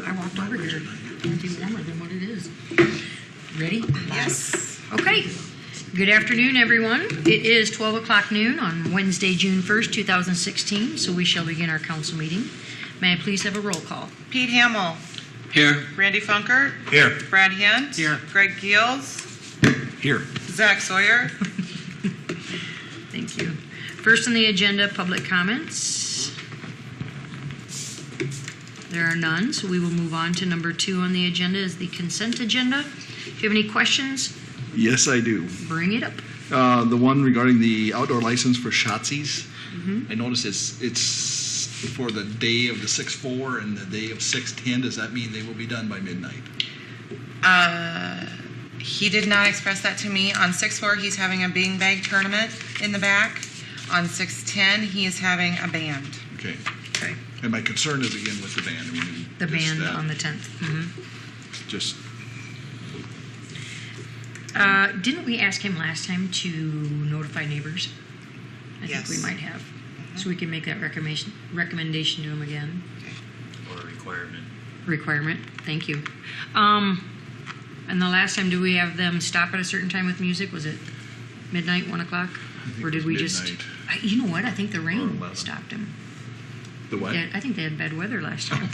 I walked over here. Can't be warmer than what it is. Ready? Yes. Okay. Good afternoon, everyone. It is 12 o'clock noon on Wednesday, June 1st, 2016, so we shall begin our council meeting. May I please have a roll call? Pete Hamill. Here. Randy Funkert. Here. Brad Hint. Here. Greg Geels. Here. Zach Sawyer. Thank you. First on the agenda, public comments. There are none, so we will move on to number 2 on the agenda is the consent agenda. If you have any questions, Yes, I do. bring it up. The one regarding the outdoor license for Shotsies. I noticed it's for the day of the 6/4 and the day of 6/10. Does that mean they will be done by midnight? He did not express that to me. On 6/4, he's having a beanbag tournament in the back. On 6/10, he is having a band. Okay. Okay. And my concern is again with the band. I mean, The just band that, on the 10th. Just Didn't we ask him last time to notify neighbors? I Yes. think we might have. So we can make that recommendation to him again. Or a requirement. Requirement. Thank you. And the last time, do we have them stop at a certain time with music? Was it midnight, 1 o'clock? think Or it did was we midnight. You know what? I think the Or rain 11. stopped him. the what? Yeah, I think they had bad weather last time.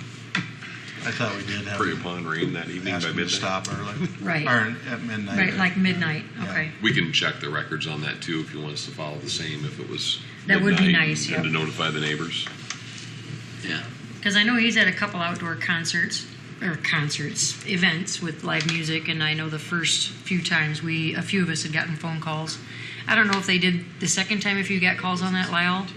I thought we did have Prey upon rain that evening ask by them to midnight. stop early. Right. Or at midnight. Right, like midnight. Yeah. Okay. We can check the records on that too if you want us to follow the same if it was That would be midnight nice, and to yep. notify the neighbors. Yeah. Because I know he's at a couple outdoor events with live music, and I know the first few times a few of us had gotten phone calls. I don't know if they did the second time if you got calls on that, Lyle.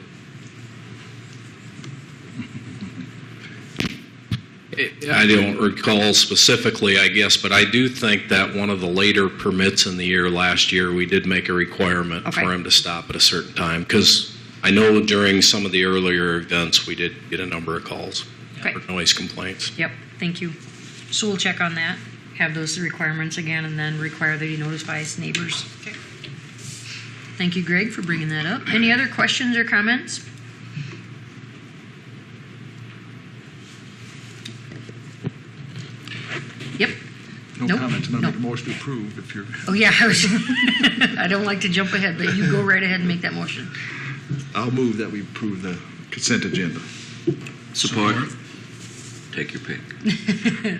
I don't recall specifically, I guess, but I do think that one of the later permits in the year last year, we did make a requirement Okay. for him to stop at a certain time, because I know during some of the earlier events, we did get a number of calls Okay. for noise complaints. Yep, thank you. So we'll check on that, have those requirements again, and then require that he notifies neighbors. Okay. Thank you, Greg, for bringing that up. Any other questions or comments? Yep. No Nope. comments. I'm going No. to make a motion to approve if you're. Oh, yeah, I don't like to jump ahead, but you go right ahead and make that motion. I'll move that we approve the consent agenda. Support. Take your pick.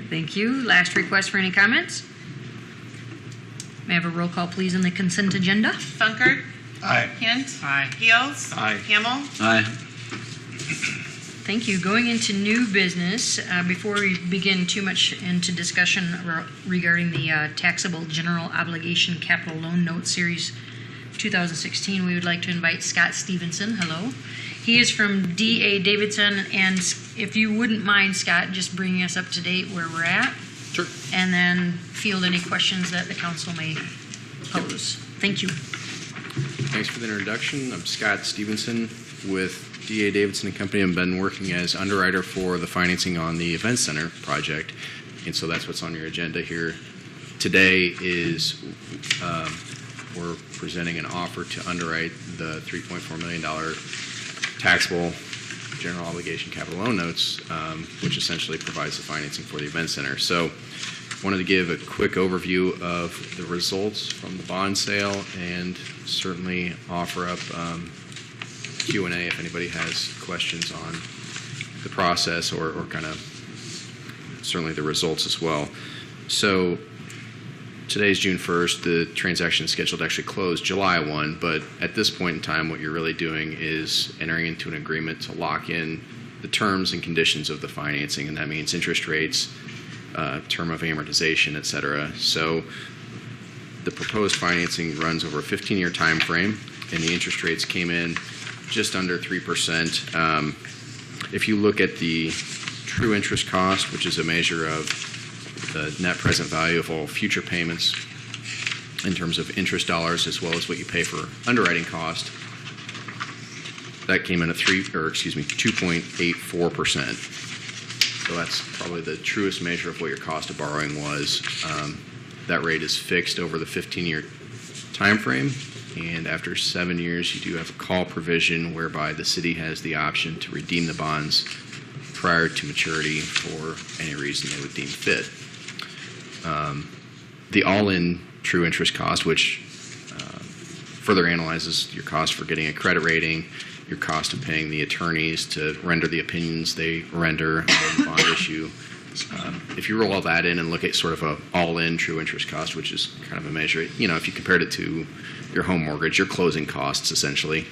Thank you. Last request for any comments? May I have a roll call, please, on the consent agenda? Funkert. Aye. Hint. Aye. Geels. Aye. Hamill. Aye. Thank you. Going into new business, before we begin too much into discussion regarding the taxable general obligation capital loan note series 2016, we would like to invite Scott Stevenson. Hello. He is from D.A. Davidson, and if you wouldn't mind, Scott, just bringing us up to date where we're at. Sure. And then field any questions that the council may pose. Thank you. Thanks for the introduction. I'm Scott Stevenson with D.A. Davidson & Company. I've been working as underwriter for the financing on the Event Center project, and so that's what's on your agenda here. Today is we're presenting an offer to underwrite the $3.4 million taxable general obligation capital loan notes, which essentially provides the financing for the Event Center. So wanted to give a quick overview of the results from the bond sale and certainly offer up Q&A if anybody has questions on the process or kind of certainly the results as well. So today's June 1st. The transaction is scheduled to actually close July 1, but at this point in time, what you're really doing is entering into an agreement to lock in the terms and conditions of the financing, and that means interest rates, term of amortization, et cetera. So the proposed financing runs over a 15-year time frame, and the interest rates came in just under 3%. If you look at the true interest cost, which is a measure of the net present value of all future payments in terms of interest dollars as well as what you pay for underwriting cost, that came in at 2.84%. So that's probably the truest measure of what your cost of borrowing was. That rate is fixed over the 15-year time frame, and after 7 years, you do have a call provision whereby the city has the option to redeem the bonds prior to maturity for any reason they would deem fit. The all-in true interest cost, which further analyzes your cost for getting a credit rating, your cost of paying the attorneys to render the opinions they render on the bond issue. If you roll all that in and look at sort of a all-in true interest cost, which is kind of a measure, if you compared it to your home mortgage, your closing costs essentially,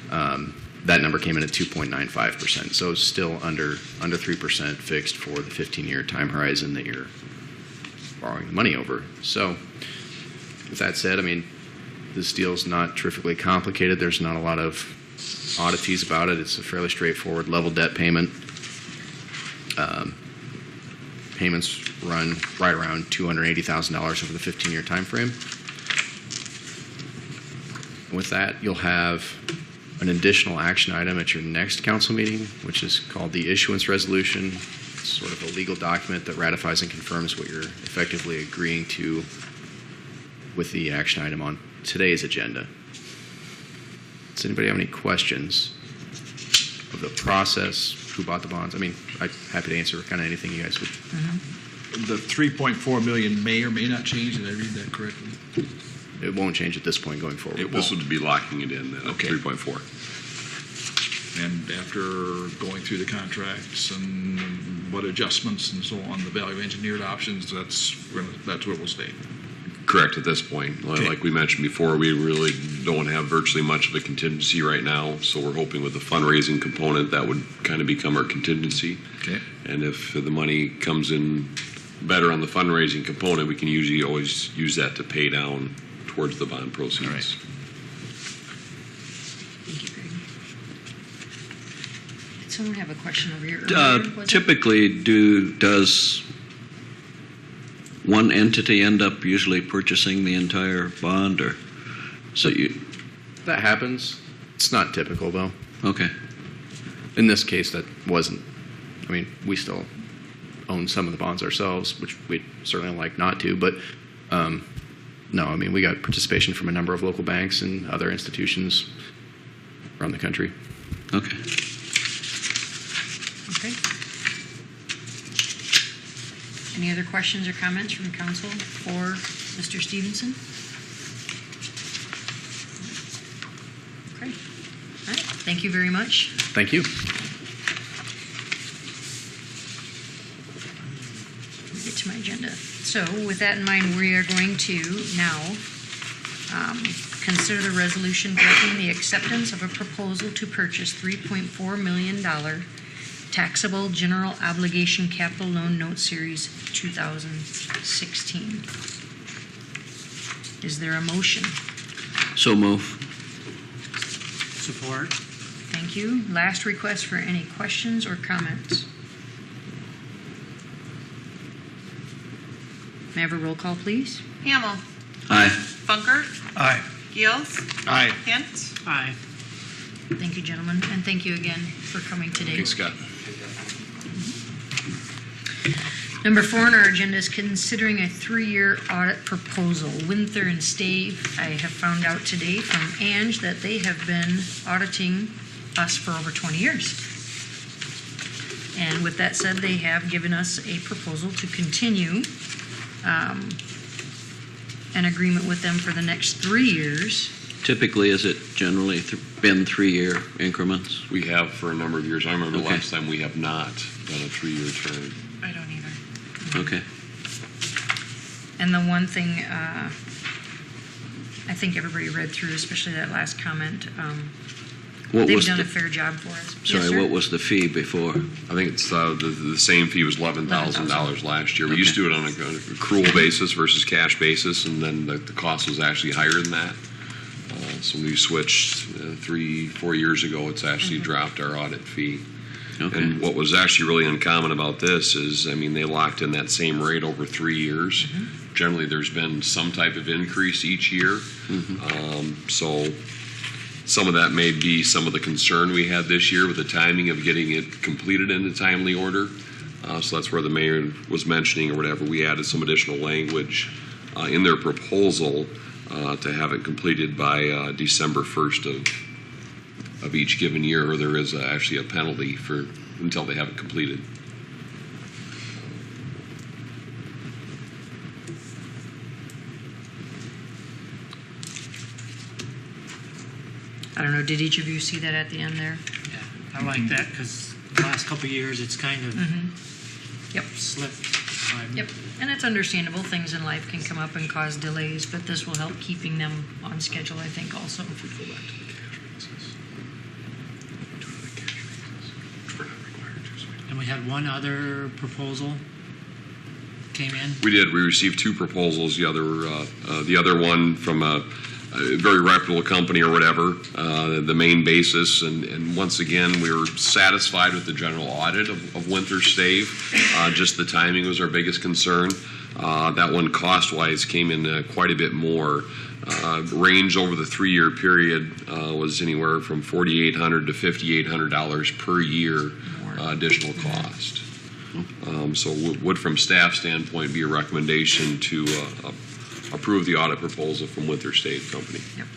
that number came in at 2.95%. So still under 3% fixed for the 15-year time horizon that you're borrowing the money over. So with that said, this deal's not terrifically complicated. There's not a lot of oddities about it. It's a fairly straightforward level debt payment. Payments run right around $280,000 over the 15-year time frame. With that, you'll have an additional action item at your next council meeting, which is called the issuance resolution. It's sort of a legal document that ratifies and confirms what you're effectively agreeing to with the action item on today's agenda. Does anybody have any questions of the process, who bought the bonds? I'm happy to answer kind of anything you guys would. The 3.4 million may or may not change. Did I read that correctly? It won't change at this point going forward. This would be locking it in at Okay. 3.4. And after going through the contracts and what adjustments and so on, the value engineered options, that's where we'll stay. Correct at this point. Okay. Like we mentioned before, we really don't have virtually much of a contingency right now, so we're hoping with the fundraising component that would kind of become our contingency. Okay. And if the money comes in better on the fundraising component, we can usually always use that to pay down towards the bond proceeds. All right. Thank you, Greg. Did someone have a question over here? Was it? Typically, does one entity end up usually purchasing the entire bond, or so you? That happens. It's not typical, though. Okay. In this case, that wasn't. We still own some of the bonds ourselves, which we'd certainly like not to, but no, we got participation from a number of local banks and other institutions around the country. Okay. Okay. Any other questions or comments from council for Mr. Stevenson? Okay. All right. Thank you very much. Thank you. Let me get to my agenda. So with that in mind, we are going to now consider the resolution directing the acceptance of a proposal to purchase $3.4 million taxable general obligation capital loan note series 2016. Is there a motion? So move. Support. Thank you. Last request for any questions or comments. May I have a roll call, please? Hamel. Aye. Bunker. Aye. Gills. Aye. Hint. Aye. Thank you, gentlemen, and thank you again for coming today. Thanks, Scott. Number 4 on our agenda is considering a 3-year audit proposal. Winther and Stave, I have found out today from Ange that they have been auditing us for over 20 years. And with that said, they have given us a proposal to continue an agreement with them for the next 3 years. Typically, is it generally been 3-year increments? We have for a number of years. I remember Okay. last time we have not done a 3-year term. I don't either. Okay. And the one thing I think everybody read through, especially that last comment, What they've was done the, a fair job for us. Yes, sorry, sir? what was the fee before? I think it's the same fee was $11,000 last year. We Okay. used to do it on an accrual basis versus cash basis, and then the cost was actually higher than that. So when we switched 3-4 years ago, it's actually dropped our audit fee. Okay. And what was actually really uncommon about this is, they locked in that same rate over 3 years. Generally, there's been some type of increase each year. So some of that may be some of the concern we had this year with the timing of getting it completed in a timely order. So that's where the mayor was mentioning or whatever. We added some additional language in their proposal to have it completed by December 1st of each given year, or there is actually a penalty for until they have it completed. I don't know, did each of you see that at the end there? Yeah, I like that because the last couple of years it's kind of Yep. slipped. Yep, and it's understandable, things in life can come up and cause delays, but this will help keeping them on schedule, I think, also. And we had one other proposal came in. We did. We received two proposals. The other one from a very reputable company or whatever, the main basis. And once again, we were satisfied with the general audit of winter stave. Just the timing was our biggest concern. That one cost-wise came in quite a bit more. Range over the 3-year period was anywhere from $4,800 to $5,800 per year additional cost. So would, from staff standpoint, be a recommendation to approve the audit proposal from Winter Stave Company. Yep.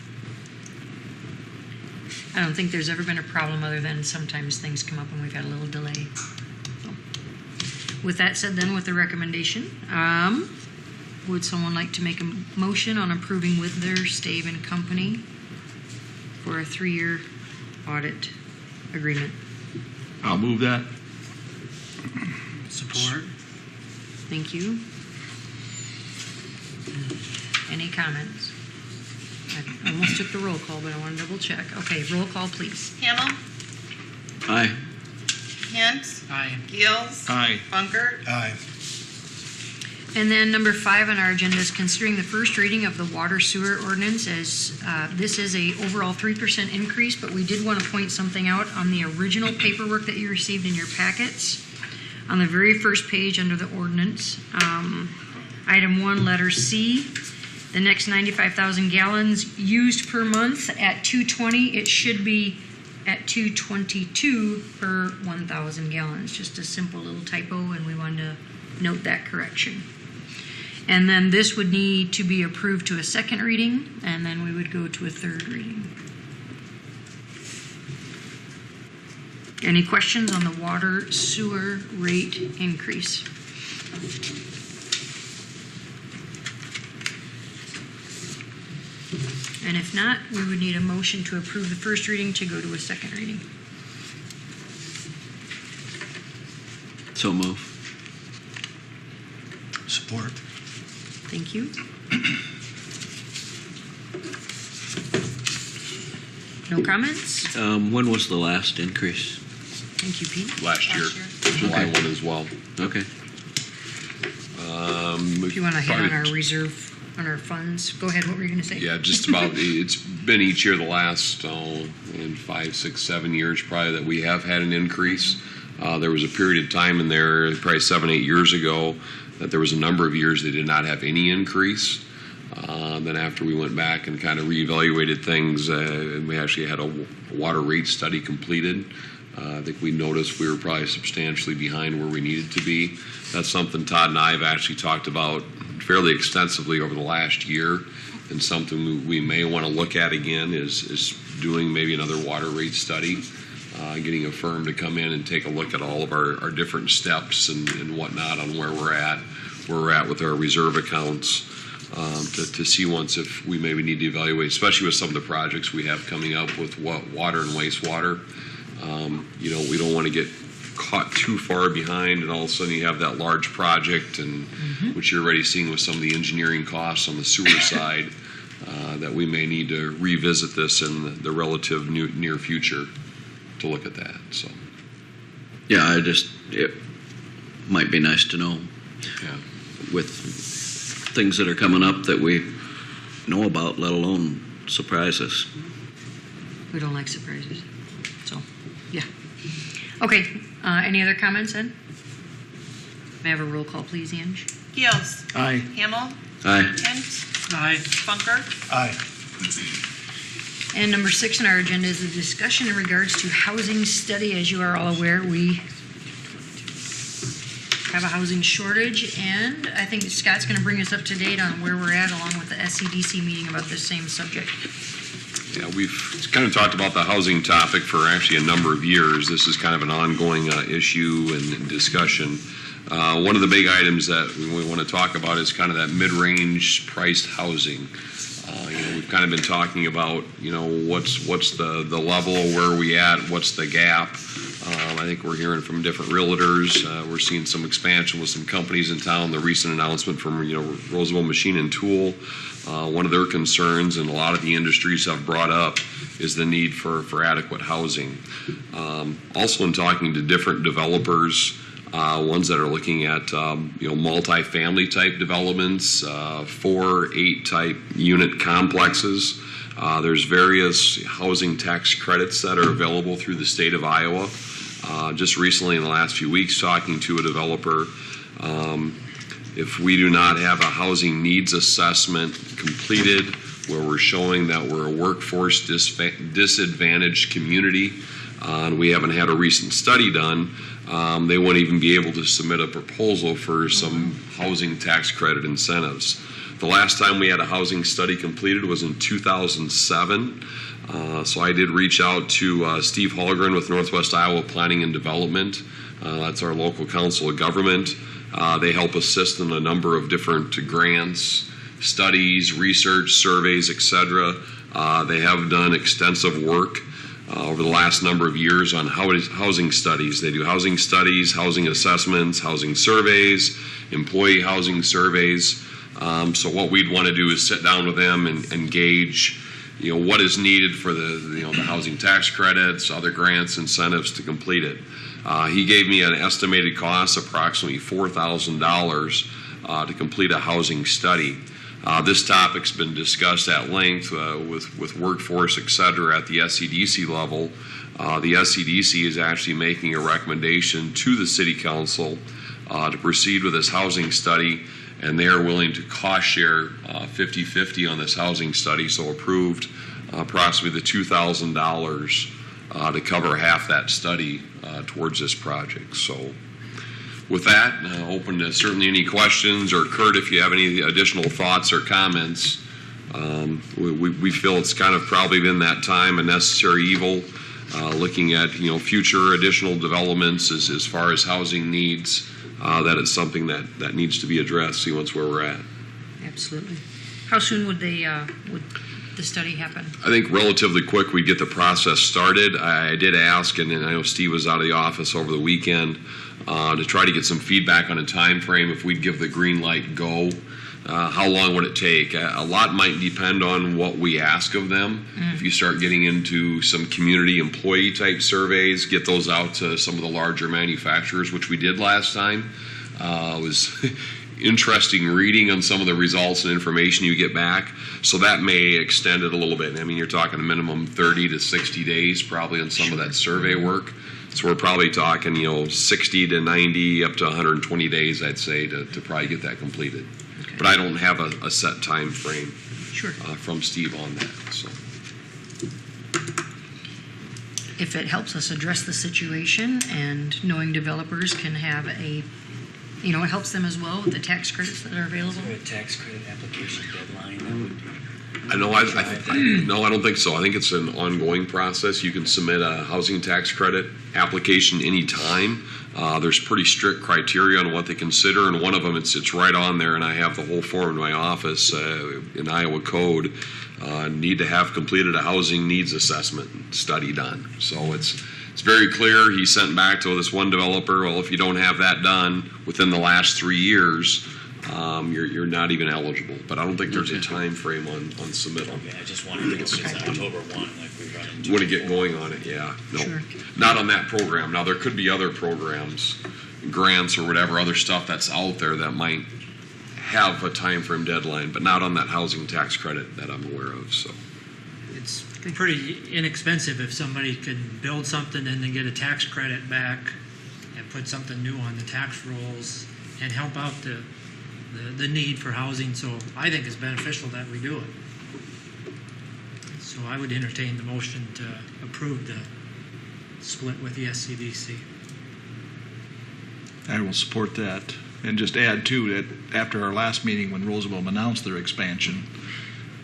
I don't think there's ever been a problem other than sometimes things come up and we've had a little delay. So, with that said then, with the recommendation, would someone like to make a motion on approving Wither, Stave and Company for a 3-year audit agreement? I'll move that. Support. Thank you. Any comments? I almost took the roll call, but I want to double check. Okay, roll call, please. Hamel, Aye. Hint, Aye. Gills, Aye. Funkert, Aye. And then number 5 on our agenda is considering the first reading of the water sewer ordinance, as this is a overall 3% increase, but we did want to point something out on the original paperwork that you received in your packets. On the very first page under the ordinance, item 1, letter C, the next 95,000 gallons used per month at 220, it should be at 222 per 1,000 gallons. Just a simple little typo, and we wanted to note that correction. And then this would need to be approved to a second reading, and then we would go to a third reading. Any questions on the water sewer rate increase? And if not, we would need a motion to approve the first reading to go to a second reading. So move. Support. Thank you. No comments? When was the last increase? Thank you, Pete. Last year, July 1 as well. Okay. If you want to hit on Probably- our reserve, on our funds, go ahead, what were you going to say? Yeah, just about. It's been each year the last in 5, 6, 7 years probably that we have had an increase. There was a period of time in there, probably 7, 8 years ago, that there was a number of years they did not have any increase. Then after we went back and kind of reevaluated things, and we actually had a water rate study completed. I think we noticed we were probably substantially behind where we needed to be. That's something Todd and I have actually talked about fairly extensively over the last year, and something we may want to look at again is doing maybe another water rate study, getting a firm to come in and take a look at all of our different steps and whatnot on where we're at with our reserve accounts, to see once if we maybe need to evaluate, especially with some of the projects we have coming up with water and wastewater. We don't want to get caught too far behind, and all of a sudden you have that large project, and which you're already seeing with some of the engineering costs on the sewer side, that we may need to revisit this in the relative near future to look at that. So, Yeah, it might be nice to know yeah. with things that are coming up that we know about, let alone surprise us. We don't like surprises. So, yeah. Okay, any other comments then? May I have a roll call, please, Ange? Gills, Aye. Hamel, Aye. Hint, Aye. Funkert, Aye. And number 6 on our agenda is a discussion in regards to housing study. As you are all aware, we have a housing shortage, and I think Scott's going to bring us up to date on where we're at along with the SCDC meeting about this same subject. Yeah, we've kind of talked about the housing topic for actually a number of years. This is kind of an ongoing issue and discussion. One of the big items that we want to talk about is kind of that mid-range priced housing. We've kind of been talking about, what's the level, where are we at, what's the gap. I think we're hearing from different realtors. We're seeing some expansion with some companies in town. The recent announcement from, Roosevelt Machine and Tool, one of their concerns, and a lot of the industries have brought up, is the need for adequate housing. Also, in talking to different developers, ones that are looking at multi-family type developments, 4-8 type unit complexes. There's various housing tax credits that are available through the state of Iowa. Just recently, in the last few weeks, talking to a developer, if we do not have a housing needs assessment completed where we're showing that we're a workforce disadvantaged community, and we haven't had a recent study done, they won't even be able to submit a proposal for some housing tax credit incentives. The last time we had a housing study completed was in 2007. So I did reach out to Steve Holgren with Northwest Iowa Planning and Development. That's our local council of government. They help assist in a number of different grants, studies, research, surveys, etc. They have done extensive work over the last number of years on housing studies. They do housing studies, housing assessments, housing surveys, employee housing surveys. So what we'd want to do is sit down with them and gauge, what is needed for the housing tax credits, other grants, incentives to complete it. He gave me an estimated cost, approximately $4,000, to complete a housing study. This topic's been discussed at length with workforce, et cetera, at the SCDC level. The SCDC is actually making a recommendation to the City Council to proceed with this housing study, and they are willing to cost share 50-50 on this housing study, so approved approximately the $2,000 to cover half that study towards this project. So with that, open to certainly any questions, or Kurt, if you have any additional thoughts or comments. We feel it's kind of probably been that time, a necessary evil, looking at future additional developments as far as housing needs, that it's something that needs to be addressed. See what's where we're at. Absolutely. How soon would the study happen? I think relatively quick we'd get the process started. I did ask, and I know Steve was out of the office over the weekend, to try to get some feedback on a time frame if we'd give the green light go. How long would it take? A lot might depend on what we ask of them. If you start getting into some community employee type surveys, get those out to some of the larger manufacturers, which we did last time. It was interesting reading on some of the results and information you get back. So that may extend it a little bit. I mean, you're talking a minimum 30 to 60 days probably on some of that survey work. So we're probably talking, 60 to 90 up to 120 days, I'd say, to probably get that completed. Okay. But I don't have a set time frame from Steve on that. So if it helps us address the situation, and knowing developers can have it helps them as well with the tax credits that are available. Is there a tax credit application deadline that would no, I don't think so. I think it's an ongoing process. You can submit a housing tax credit application anytime. There's pretty strict criteria on what they consider, and one of them, it's right on there, and I have the whole form in my office in Iowa Code. Need to have completed a housing needs assessment study done. So it's very clear. He sent back to this one developer, well, if you don't have that done within the last 3 years, you're not even eligible. But I don't think there's a time frame on submittal. Okay, I just wanted to think it's October 1, like we run into. Want to get going on it, yeah. No, Sure. Not on that program. Now, there could be other programs, grants or whatever, other stuff that's out there that might have a time frame deadline, but not on that housing tax credit that I'm aware of. So It's pretty inexpensive if somebody can build something and then get a tax credit back and put something new on the tax rolls and help out the need for housing. So I think it's beneficial that we do it. So I would entertain the motion to approve the split with the SCDC. I will support that. And just add, too, that after our last meeting when Roosevelt announced their expansion,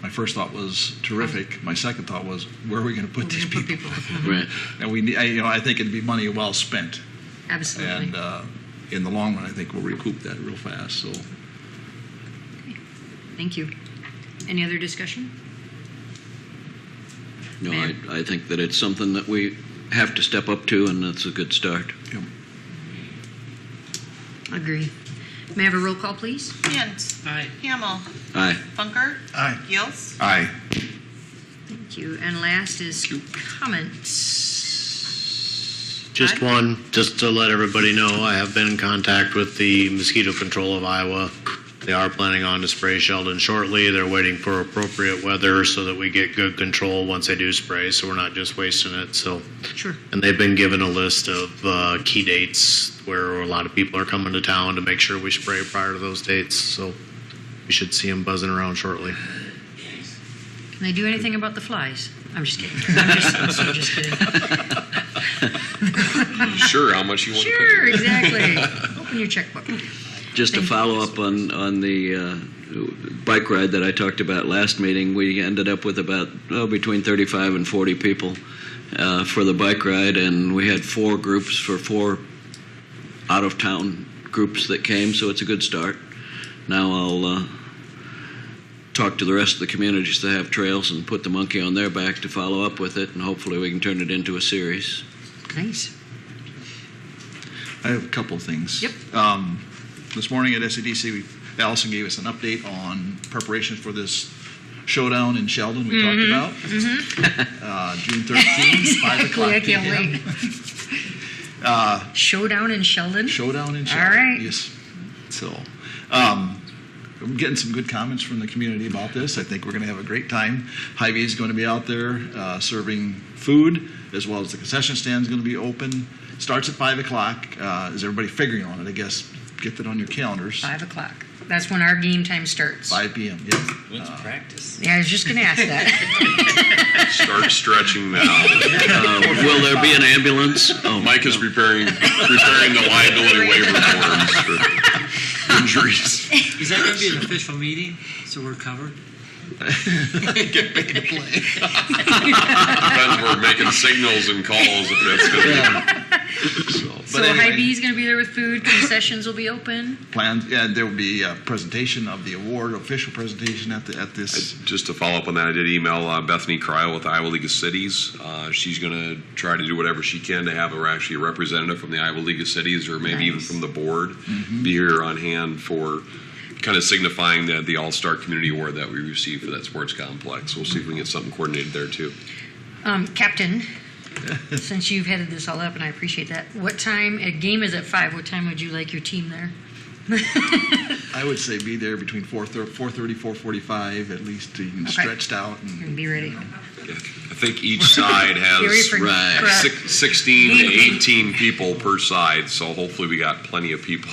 my first thought was terrific. My second thought was, where are we going to put these Put people? Right. And I think it'd be money well spent. Absolutely. And in the long run, I think we'll recoup that real fast. So, Thank you. Any other discussion? No, Ma'am? I think that it's something that we have to step up to, and that's a good start. yep. Agree. May I have a roll call, please? Hint. Aye. Hamel. Aye. Bunker. Aye. Gills. Aye. Thank you. And last is comments. Just Todd? one, just to let everybody know, I have been in contact with the Mosquito Control of Iowa. They are planning on to spray Sheldon shortly. They're waiting for appropriate weather so that we get good control once they do spray, so we're not just wasting it. So, Sure. and they've been given a list of key dates where a lot of people are coming to town to make sure we spray prior to those dates. So we should see them buzzing around shortly. Can they do anything about the flies? I'm just kidding. I'm just kidding. Sure, how much you want to pay? Sure, exactly. Open your checkbook. Just to Thank you. follow up on the bike ride that I talked about last meeting, we ended up with about between 35 and 40 people for the bike ride, and we had 4 groups for 4 out-of-town groups that came, so it's a good start. Now I'll talk to the rest of the communities that have trails and put the monkey on their back to follow up with it, and hopefully we can turn it into a series. Nice. I have a couple of things. Yep. This morning at SEDC, Allison gave us an update on preparations for this showdown in Sheldon we talked about. June 13th, 5 o'clock I can't p.m. Showdown in Sheldon? Showdown in Sheldon. All right. Yes. So, I'm getting some good comments from the community about this. I think we're going to have a great time. Hy-Vee is going to be out there serving food, as well as the concession stand is going to be open. Starts at 5 o'clock. Is everybody figuring on it? I guess get that on your calendars. 5 o'clock. That's when our game time starts. 5 p.m. Yes. When's practice? Yeah, I was just going to ask that. Start stretching now. Will there be an ambulance? Oh, Mike is preparing the liability waiver forms for injuries. Is that going to be an official meeting, so we're covered? Get ready to play. Depends, we're making signals and calls if that's going to So Hy-Vee is going to be there with food. Concessions will be open. Plans. Yeah, there will be a presentation of the award, official presentation at this. Just to follow up on that, I did email Bethany Cryle with Iowa League of Cities. She's going to try to do whatever she can to have actually a representative from the Iowa League of Cities, or maybe even from the board, be here on hand for kind of signifying the All-Star Community Award that we received for that sports complex. We'll see if we can get something coordinated there too. Captain, since you've headed this all up, and I appreciate that, what time, a game is at 5, what time would you like your team there? I would say be there between 4:30, 4:45, at least, to Okay. stretched out. And be ready. I think each side Gary, has Right. 16 to 18 people per side, so hopefully we got plenty of people.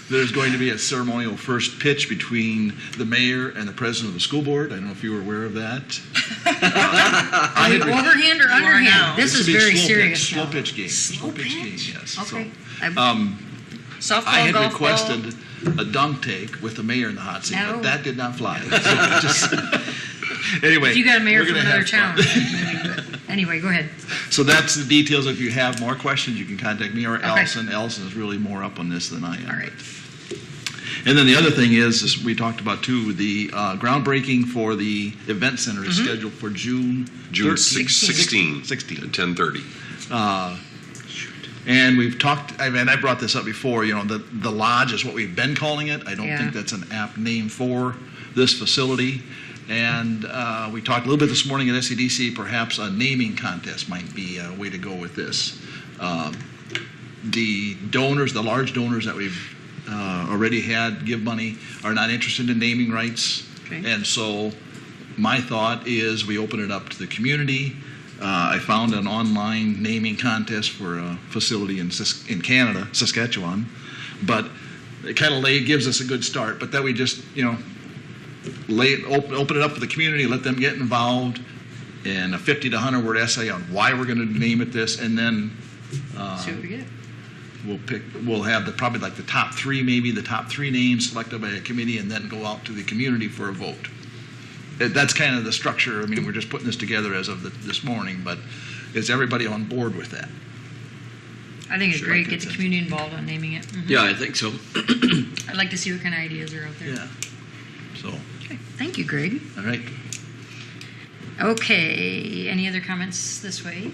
There's going to be a ceremonial first pitch between the mayor and the president of the school board. I don't know if you were aware of that. Overhand or underhand? now. This is would be a very slow serious. Pitch, slow now. pitch game. Slow pitch game, pitch? yes. Okay. So, Softball, I had golf requested a dunk take with the mayor in the hot seat, No. but that did not fly. So just, anyway, If you got a mayor we're from gonna another have town. fun. Maybe, but anyway, go ahead. So that's the details. If you have more questions, you can contact me or Okay. Allison. Allison is really more up on this than I am. All right. And then the other thing is we talked about too, the groundbreaking for the event center is scheduled for June 16 16. at 10:30. And we've talked, I mean, I brought this up before, the lodge is what we've been calling it. I don't Yeah. think that's an apt name for this facility. And we talked a little bit this morning at SEDC, perhaps a naming contest might be a way to go with this. The donors, the large donors that we've already had give money are not interested in naming rights. Okay. And so my thought is we open it up to the community. I found an online naming contest for a facility in Canada, Saskatchewan, but it kind of gives us a good start. But that we just open it up for the community, let them get involved, and a 50 to 100 word essay on why we're going to name it this, and then See what we get. we'll have probably like the top 3 names selected by a committee, and then go out to the community for a vote. that's kind of the structure. I mean, we're just putting this together as of this morning, but is everybody on board with that? I think it's Sure, I great. think Get the so. community involved on naming it. Mhm. Yeah, I think so. I'd like to see what kind of ideas are out there. Yeah. So, Okay. Thank you, Greg. all right. Okay. Any other comments this way?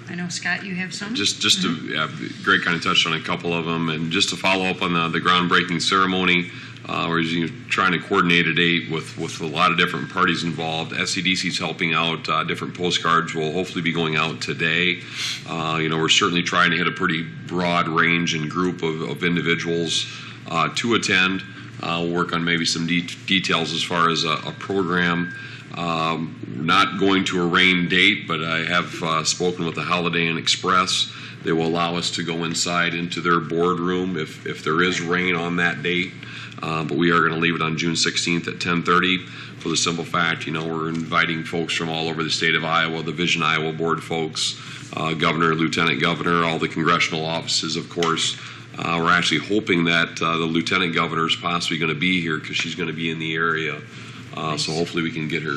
I know, Scott, you have some? Just to, yeah, Greg kind of touched on a couple of them, and just to follow up on the groundbreaking ceremony, we're trying to coordinate a date with a lot of different parties involved. SCDC's helping out. Different postcards will hopefully be going out today. We're certainly trying to hit a pretty broad range and group of individuals to attend. We'll work on maybe some details as far as a program. Not going to a rain date, but I have spoken with the Holiday Inn Express. They will allow us to go inside into their boardroom if there is rain on that date. But we are going to leave it on June 16th at 10:30 for the simple fact, we're inviting folks from all over the state of Iowa, the Vision Iowa Board folks, Governor, Lieutenant Governor, all the congressional offices, of course. We're actually hoping that the Lieutenant Governor is possibly going to be here because she's going to be in the area. So hopefully we can get her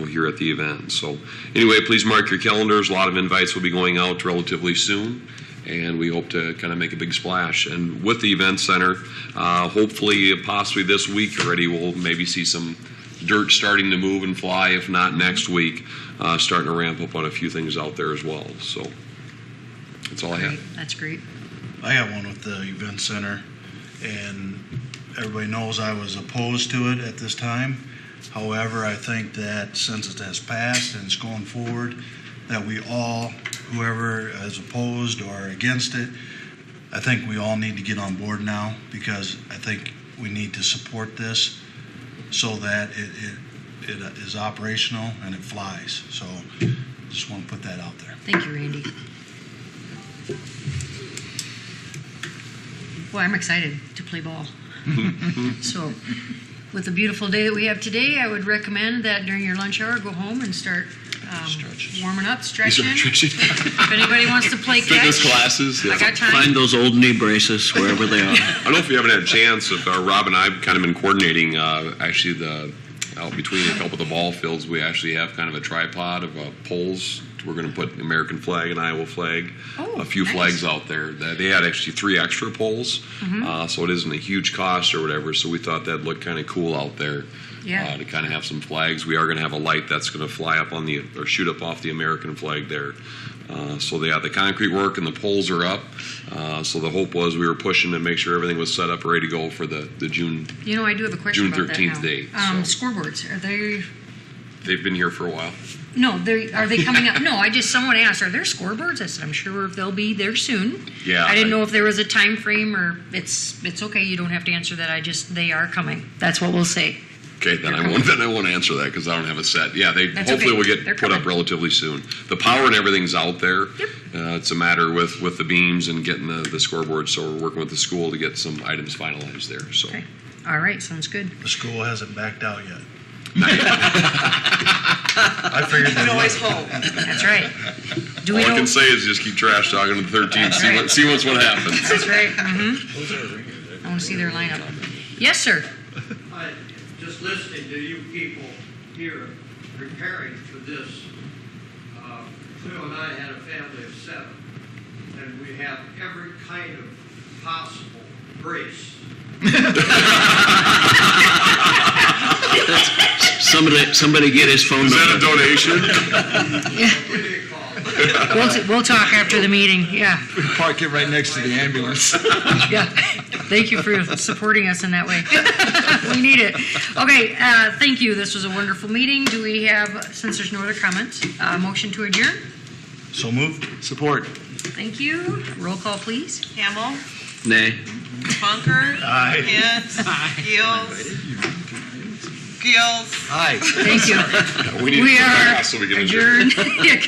here at the event. So anyway, please mark your calendars. A lot of invites will be going out relatively soon, and we hope to kind of make a big splash. And with the event center, hopefully, possibly this week already, we'll maybe see some dirt starting to move and fly. If not next week, starting to ramp up on a few things out there as well. So that's all I have. That's great. I got one with the event center, and everybody knows I was opposed to it at this time. However, I think that since it has passed and it's going forward, that we all, whoever is opposed or against it, I think we all need to get on board now, because I think we need to support this so that it is operational and it flies. So just want to put that out there. Thank you, Randy. Boy, I'm excited to play ball. So, with the beautiful day that we have today, I would recommend that during your lunch hour, go home and start warming up, stretching. If anybody wants to play catch, Fitness classes. Yeah. I got time. Find those old knee braces wherever they are. I don't know if you haven't had a chance. If Rob and I have kind of been coordinating, actually out between a couple of the ball fields, we actually have kind of a tripod of poles. We're going to put an American flag and Iowa flag, a few nice. flags out there. They had actually 3 extra poles, so it isn't a huge cost or whatever. So we thought that'd look kind of cool out there. Yeah. To kind of have some flags. We are going to have a light that's going to fly up or shoot up off the American flag there. So the concrete work and the poles are up. So the hope was we were pushing to make sure everything was set up, ready to go for the June. I do have a question June about 13th that now. date, Scoreboards, are they? They've been here for a while. No, are they coming up? No, someone asked, are there scoreboards? I said, I'm sure they'll be there soon. Yeah. I didn't know if there was a time frame, or it's okay. You don't have to answer that. They are coming. That's what we'll say. Okay, then I won't answer that because I don't have a set. Yeah, That's hopefully okay. will get They're put up coming. relatively soon. The power and everything's out there. Yep. It's a matter with the beams and getting the scoreboard. So we're working with the school to get some items finalized there. So. Okay. All right, sounds good. The school hasn't backed out yet. Not yet. I figured they You can always would. hope. That's right. Do All we I know? can say is just keep trash talking to the 13th. That's right. See what happens. That's right. Mm-hmm. I want to see their lineup. Yes, sir. Just listening to you people here preparing for this, Phil and I had a family of 7, and we have every kind of possible brace. Somebody get his phone Is number. that a donation? What do you call it? We'll talk after the meeting. Yeah. Park it right next to the ambulance. Yeah. Thank you for supporting us in that way. We need it. Okay. Thank you. This was a wonderful meeting. Do we have, since there's no other comments, motion to adjourn? So moved. Support. Thank you. Roll call, please. Hamel, Nay. Bunker, Aye. Hint, Gills. Aye. Thank you. We need We to are fast so we can adjourn. adjourned.